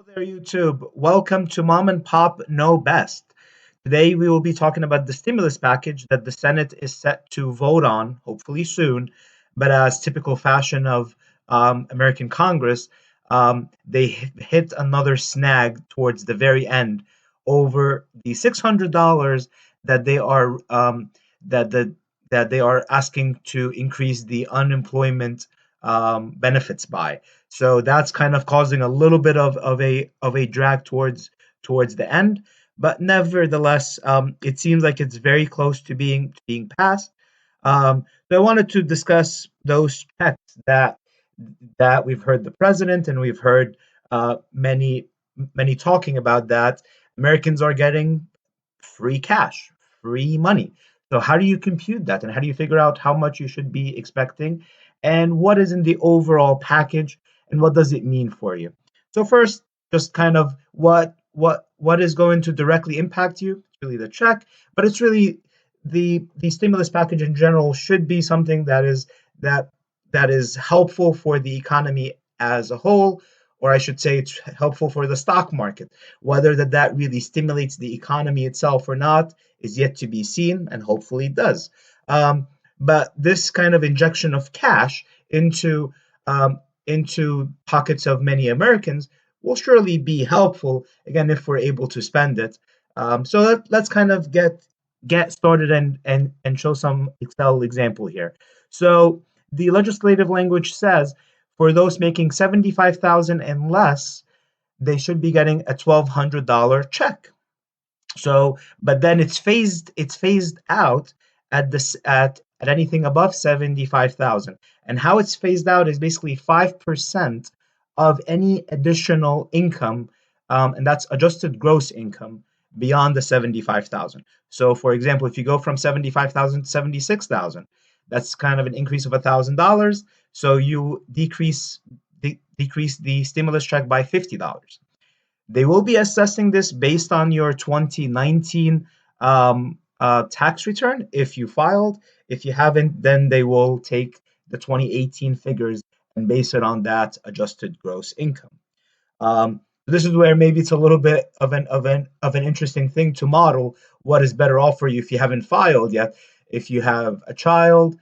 Hello there, YouTube. Welcome to Mom and Pop Know Best. Today we will be talking about the stimulus package that the Senate is set to vote on, hopefully soon. But as typical fashion of American Congress, they hit another snag towards the very end over the $600 that they are that the that they are asking to increase the unemployment benefits by. So that's kind of causing a little bit of a drag towards the end. But nevertheless, it seems like it's very close to being passed. So I wanted to discuss those checks that we've heard the president and we've heard many talking about that Americans are getting free cash, free money. So how do you compute that, and how do you figure out how much you should be expecting, and what is in the overall package, and what does it mean for you? So first, just kind of what is going to directly impact you. It's really the check, but it's really the stimulus package in general should be something that that is helpful for the economy as a whole, or I should say it's helpful for the stock market. Whether that really stimulates the economy itself or not is yet to be seen, and hopefully it does. But this kind of injection of cash into pockets of many Americans will surely be helpful again if we're able to spend it. Let's kind of get started and show some Excel example here. So the legislative language says for those making 75,000 and less, they should be getting a $1,200 check. So, but then it's phased out at anything above 75,000. And how it's phased out is basically 5% of any additional income, and that's adjusted gross income beyond the 75,000. So, for example, if you go from 75,000 to 76,000, that's kind of an increase of $1,000. So you decrease the stimulus check by $50. They will be assessing this based on your 2019 tax return if you filed. If you haven't, then they will take the 2018 figures and base it on that adjusted gross income. This is where maybe it's a little bit of an interesting thing to model what is better off for you if you haven't filed yet. If you have a child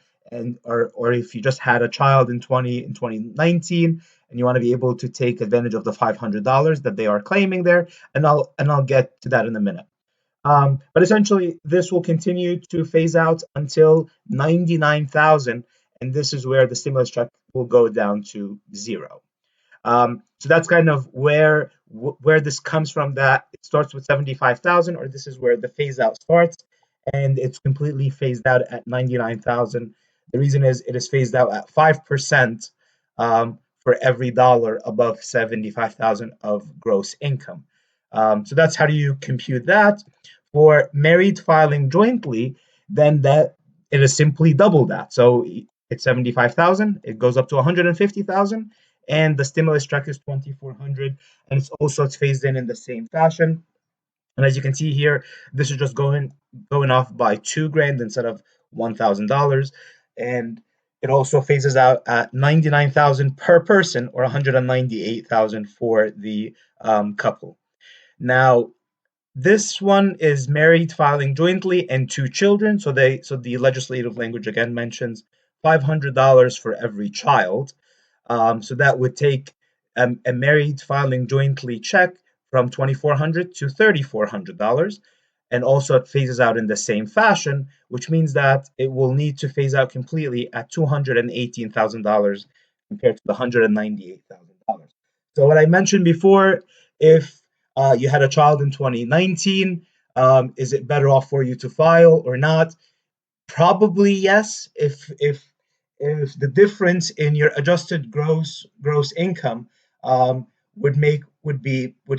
or if you just had a child in 2019 and you want to be able to take advantage of the $500 that they are claiming there, and I'll get to that in a minute. But essentially, this will continue to phase out until 99,000, and this is where the stimulus check will go down to zero. So that's kind of where this comes from. That it starts with 75,000, or this is where the phase out starts, and it's completely phased out at 99,000. The reason is it is phased out at 5% for every dollar above 75,000 of gross income. So that's how do you compute that. For married filing jointly, then that it is simply double that. So it's 75,000, it goes up to 150,000, and the stimulus check is 2,400, and it's phased in the same fashion. And as you can see here, this is just going off by 2 grand instead of $1,000, and it also phases out at 99,000 per person, or 198,000 for the couple. Now, this one is married filing jointly and two children. So the legislative language again mentions $500 for every child. So that would take a married filing jointly check from 2,400 to $3,400, and also it phases out in the same fashion, which means that it will need to phase out completely at $218,000 compared to the $198,000. So what I mentioned before, if you had a child in 2019, is it better off for you to file or not? Probably yes. If the difference in your adjusted gross income would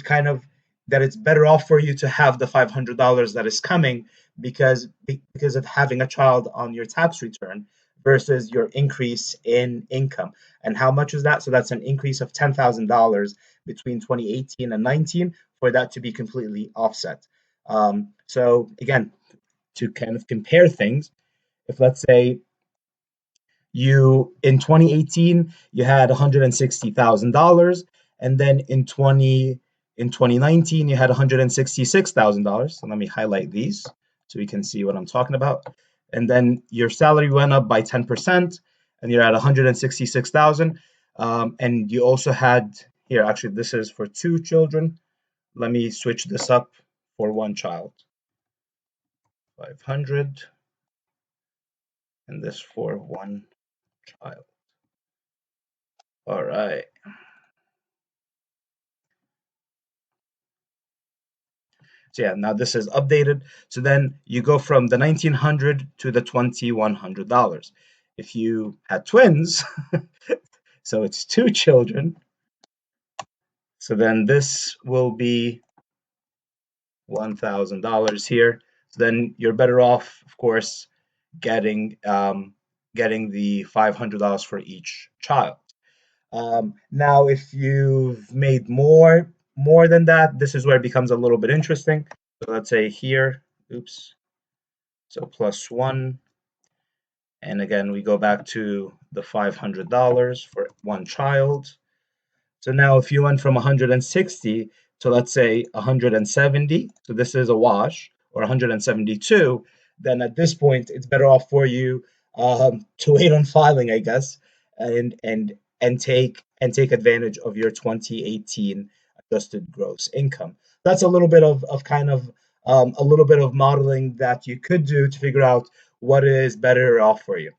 kind of that it's better off for you to have the $500 that is coming because of having a child on your tax return versus your increase in income. And how much is that? So that's an increase of $10,000 between 2018 and 19 for that to be completely offset. So again, to kind of compare things, if let's say you in 2018 you had $160,000, and then in 20 In 2019, you had $166,000. So let me highlight these so we can see what I'm talking about. And then your salary went up by 10%, and you're at 166,000. And you also had here, actually, this is for two children. Let me switch this up for one child. 500, and this for one child. All right. So yeah, now this is updated. So then you go from the 1900 to the $2,100. If you had twins, so it's two children. So then this will be $1,000 here. So then you're better off, of course, getting getting the $500 for each child. Now, if you've made more than that, this is where it becomes a little bit interesting. So let's say here, oops, so plus one, and again we go back to the $500 for one child. So now if you went from 160 to, let's say, 170, so this is a wash, or 172, then at this point it's better off for you to wait on filing, I guess, and take advantage of your 2018 adjusted gross income. That's a little bit of kind of a little bit of modeling that you could do to figure out what is better off for you.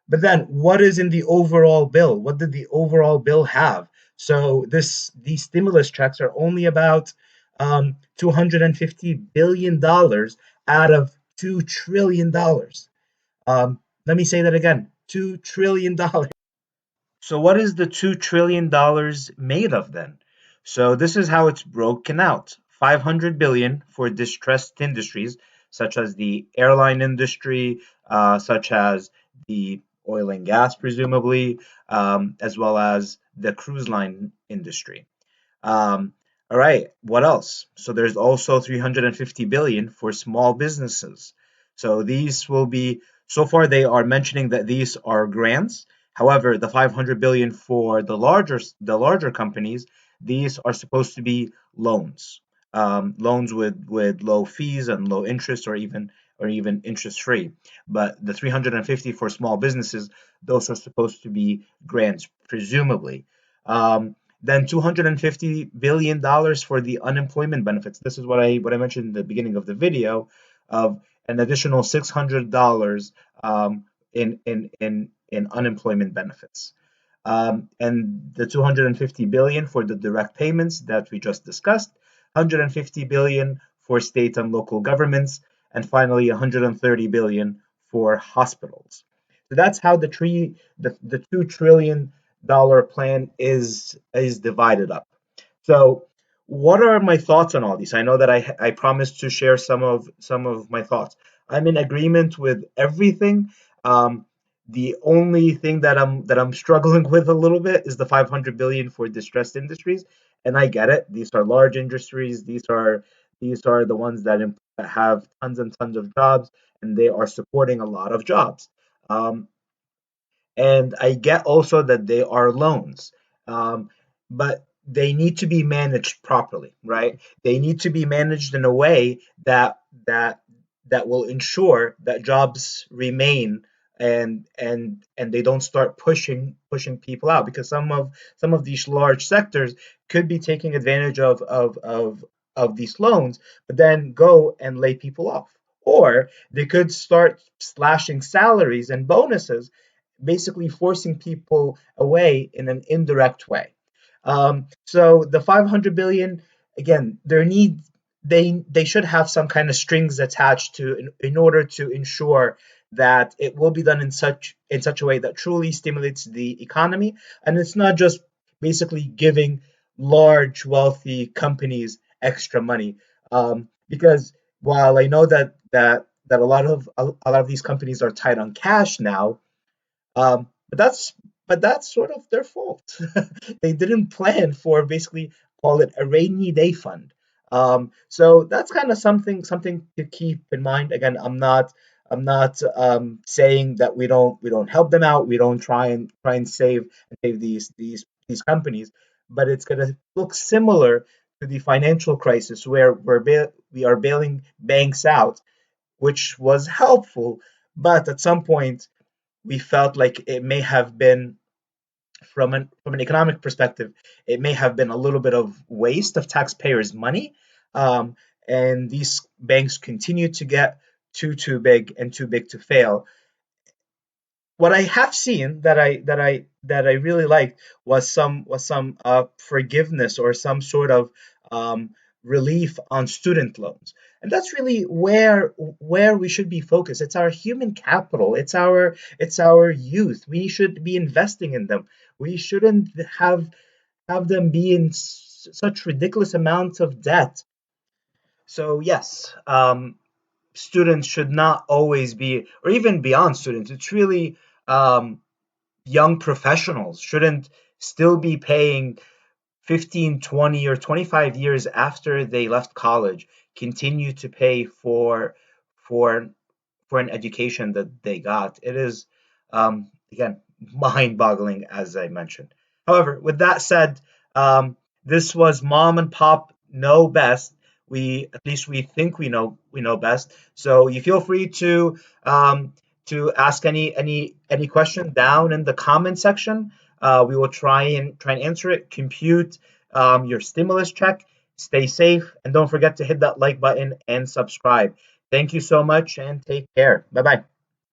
But then what is in the overall bill? What did the overall bill have? So these stimulus checks are only about $250 billion out of $2 trillion. Let me say that again, $2 trillion. So what is the $2 trillion made of then? So this is how it's broken out. 500 billion for distressed industries such as the airline industry, such as the oil and gas, presumably, as well as the cruise line industry. Um, all right, what else? So there's also 350 billion for small businesses. So these will be, so far they are mentioning that these are grants. However, the 500 billion for the larger companies, these are supposed to be loans. Loans with low fees and low interest, or even interest free. But the 350 for small businesses, those are supposed to be grants, presumably. Then $250 billion for the unemployment benefits. This is what I mentioned in the beginning of the video, of an additional $600 in unemployment benefits. And the 250 billion for the direct payments that we just discussed, 150 billion for state and local governments, and finally 130 billion for hospitals. So that's how the $2 trillion plan is divided up. So what are my thoughts on all these? I know that I promised to share some of my thoughts. I'm in agreement with everything. The only thing that I'm struggling with a little bit is the 500 billion for distressed industries, and I get it. These are large industries. These are the ones that have tons and tons of jobs, and they are supporting a lot of jobs. Um, and I get also that they are loans, um, but they need to be managed properly, right? They need to be managed in a way that that will ensure that jobs remain, and they don't start pushing people out, because some of these large sectors could be taking advantage of these loans, but then go and lay people off. Or they could start slashing salaries and bonuses, basically forcing people away in an indirect way. So the 500 billion, again, they should have some kind of strings attached to, in order to ensure that it will be done in such a way that truly stimulates the economy, and it's not just basically giving large wealthy companies extra money. Because while I know that a lot of these companies are tight on cash now, but that's sort of their fault. They didn't plan for, basically, call it a rainy day fund. So that's kind of something to keep in mind. Again, I'm not saying that we don't help them out. We don't try and save these companies, but it's gonna look similar to the financial crisis where we are bailing banks out, which was helpful, but at some point we felt like it may have been from an economic perspective, it may have been a little bit of waste of taxpayers' money, um, and these banks continue to get too big and too big to fail. What I have seen that I really liked was some forgiveness or some sort of um, relief on student loans, and that's really where we should be focused. It's our human capital. It's our youth. We should be investing in them. We shouldn't have them be in such ridiculous amounts of debt. So yes, students should not always be, or even beyond students. It's really young professionals shouldn't still be paying 15, 20, or 25 years after they left college, continue to pay for for an education that they got. It is, again, mind-boggling, as I mentioned. However, with that said, um, this was Mom and Pop Know Best. We at least we think we know best. So you feel free to ask any question down in the comment section. We will try and answer it. Compute your stimulus check. Stay safe, and don't forget to hit that like button and subscribe. Thank you so much and take care. Bye bye.